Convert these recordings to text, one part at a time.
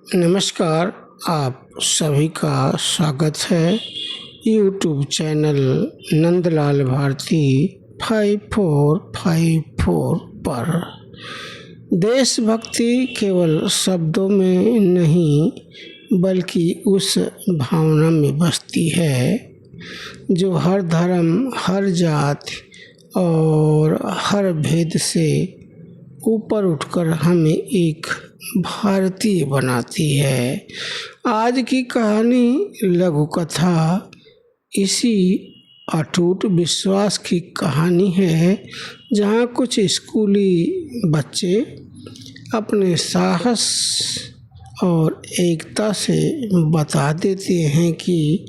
नमस्कार। आप सभी का स्वागत है यूट्यूब चैनल नंदलाल भारती 5454 पर। देशभक्ति केवल शब्दों में नहीं बल्कि उस भावना में बसती है जो हर धर्म, हर जाति और हर भेद से ऊपर उठकर हमें एक भारतीय बनाती है। आज की कहानी लघु कथा इसी अटूट विश्वास की कहानी है, जहाँ कुछ स्कूली बच्चे अपने साहस और एकता से बता देते हैं कि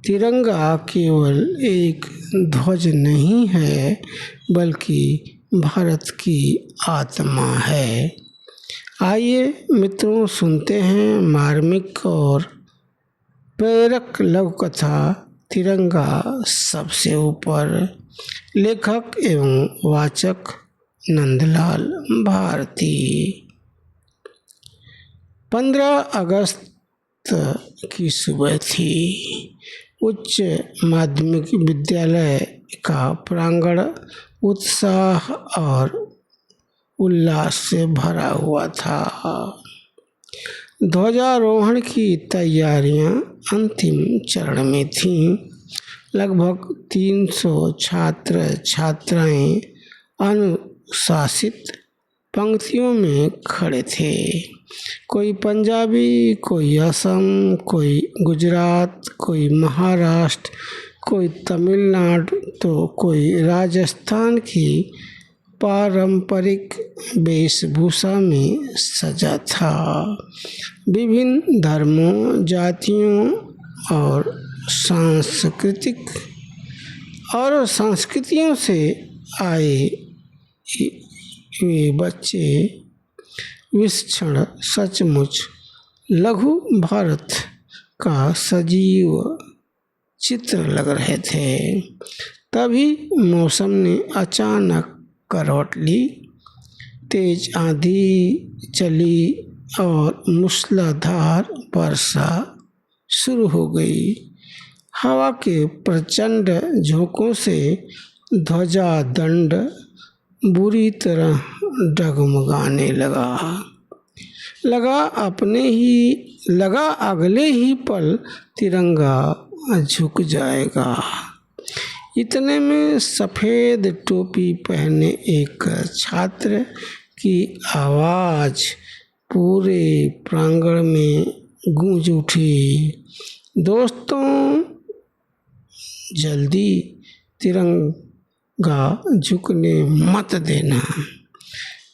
तिरंगा केवल एक ध्वज नहीं है बल्कि भारत की आत्मा है। आइए मित्रों, सुनते हैं मार्मिक और प्रेरक लघु कथा तिरंगा सबसे ऊपर। लेखक एवं वाचक नंदलाल भारती। 15 अगस्त की सुबह थी। उच्च माध्यमिक विद्यालय का प्रांगण उत्साह और उल्लास से भरा हुआ था। ध्वजारोहण की तैयारियां अंतिम चरण में थीं। लगभग 300 छात्र छात्राएं अनुशासित पंक्तियों में खड़े थे। कोई पंजाबी, कोई असम, कोई गुजरात, कोई महाराष्ट्र, कोई तमिलनाडु तो कोई राजस्थान की पारंपरिक वेशभूषा में सजा था। विभिन्न धर्मों, जातियों और संस्कृतियों से आए ये बच्चे इस क्षण सचमुच लघु भारत का सजीव चित्र लग रहे थे। तभी मौसम ने अचानक करवट ली। तेज आंधी चली और मूसलाधार वर्षा शुरू हो गई। हवा के प्रचंड झोंकों से ध्वजा दंड बुरी तरह डगमगाने लगा अगले ही पल तिरंगा झुक जाएगा। इतने में सफ़ेद टोपी पहने एक छात्र की आवाज़ पूरे प्रांगण में गूंज उठी। दोस्तों, जल्दी तिरंगा झुकने मत देना।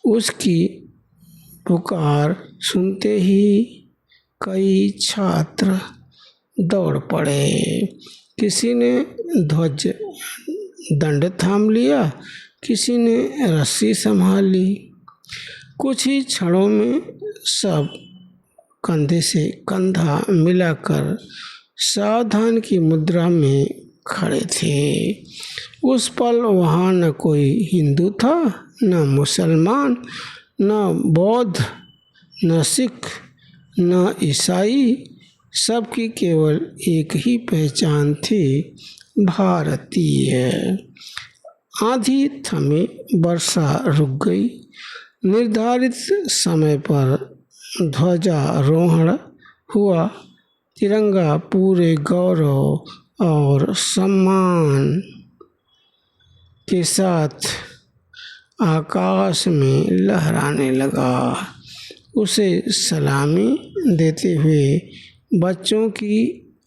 उसकी पुकार सुनते ही कई छात्र दौड़ पड़े। किसी ने ध्वज दंड थाम लिया, किसी ने रस्सी संभाल ली। कुछ ही क्षणों में सब कंधे से कंधा मिलाकर सावधान की मुद्रा में खड़े थे। उस पल वहाँ न कोई हिंदू था, न मुसलमान, न बौद्ध, न सिख, न ईसाई। सबकी केवल एक ही पहचान थी, भारतीय। आंधी थमी, वर्षा रुक गई। निर्धारित समय पर ध्वजारोहण हुआ। तिरंगा पूरे गौरव और सम्मान के साथ आकाश में लहराने लगा। उसे सलामी देते हुए बच्चों की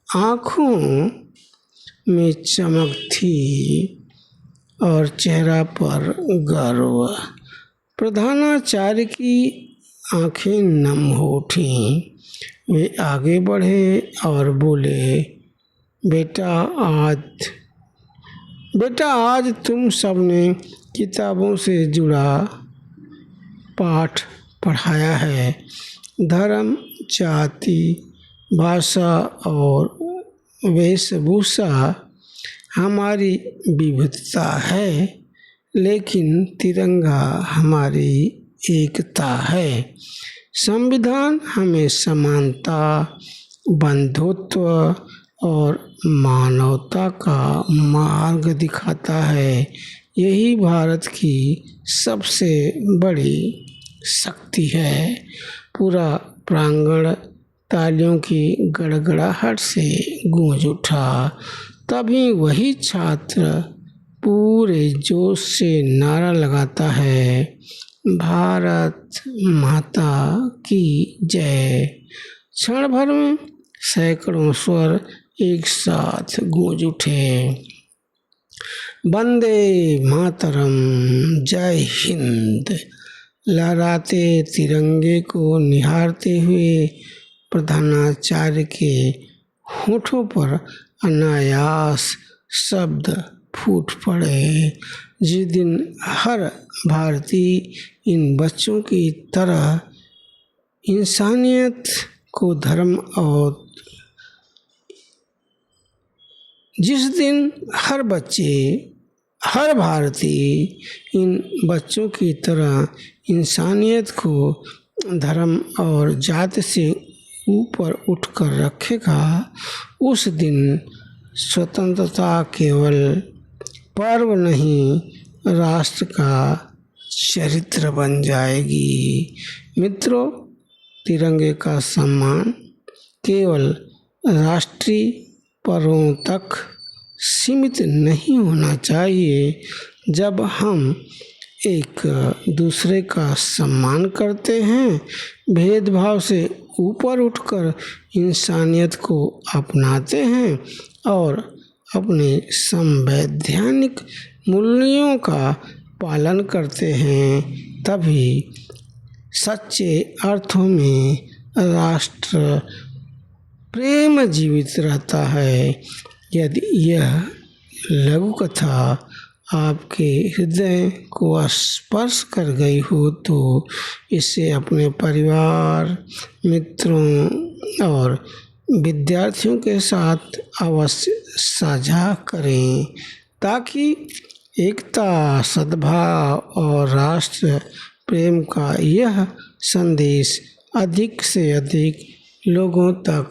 आँखों में चमक थी और चेहरा पर गर्व। प्रधानाचार्य की आँखें नम हो उठीं। वे आगे बढ़े और बोले, बेटा आज तुम सबने किताबों से जुड़ा पाठ पढ़ाया है। धर्म, जाति, भाषा और वेशभूषा हमारी विविधता है, लेकिन तिरंगा हमारी एकता है। संविधान हमें समानता, बंधुत्व और मानवता का मार्ग दिखाता है। यही भारत की सबसे बड़ी शक्ति है। पूरा प्रांगण तालियों की गड़गड़ाहट से गूंज उठा। तभी वही छात्र पूरे जोश से नारा लगाता है, भारत माता की जय। क्षण भर में सैकड़ों स्वर एक साथ गूंज उठे। वंदे मातरम, जय हिंद। लहराते तिरंगे को निहारते हुए प्रधानाचार्य के होठों पर अनायास शब्द फूट पड़े। जिस दिन हर भारतीय इन बच्चों की तरह इंसानियत को धर्म और जिस दिन हर भारतीय इन बच्चों की तरह इंसानियत को धर्म और जाति से ऊपर उठकर रखेगा, उस दिन स्वतंत्रता केवल पर्व नहीं, राष्ट्र का चरित्र बन जाएगी। मित्रों, तिरंगे का सम्मान केवल राष्ट्रीय पर्वों तक सीमित नहीं होना चाहिए। जब हम एक दूसरे का सम्मान करते हैं, भेदभाव से ऊपर उठकर इंसानियत को अपनाते हैं और अपने संवैधानिक मूल्यों का पालन करते हैं, तभी सच्चे अर्थों में राष्ट्र प्रेम जीवित रहता है। यदि यह लघु कथा आपके हृदय को स्पर्श कर गई हो तो इसे अपने परिवार, मित्रों और विद्यार्थियों के साथ अवश्य साझा करें, ताकि एकता, सद्भाव और राष्ट्र प्रेम का यह संदेश अधिक से अधिक लोगों तक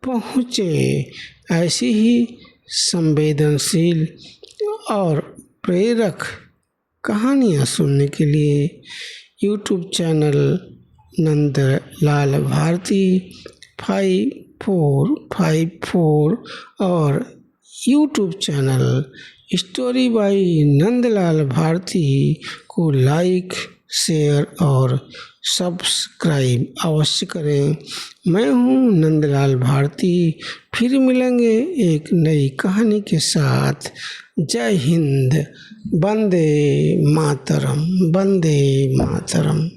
पहुँचे। ऐसी ही संवेदनशील और प्रेरक कहानियाँ सुनने के लिए यूट्यूब चैनल नंदलाल भारती 5454 और YouTube channel story by Nandlal Bharti को लाइक, शेयर और सब्सक्राइब अवश्य करें। मैं हूँ नंदलाल भारती। फिर मिलेंगे एक नई कहानी के साथ। जय हिंद। वंदे मातरम, वंदे मातरम।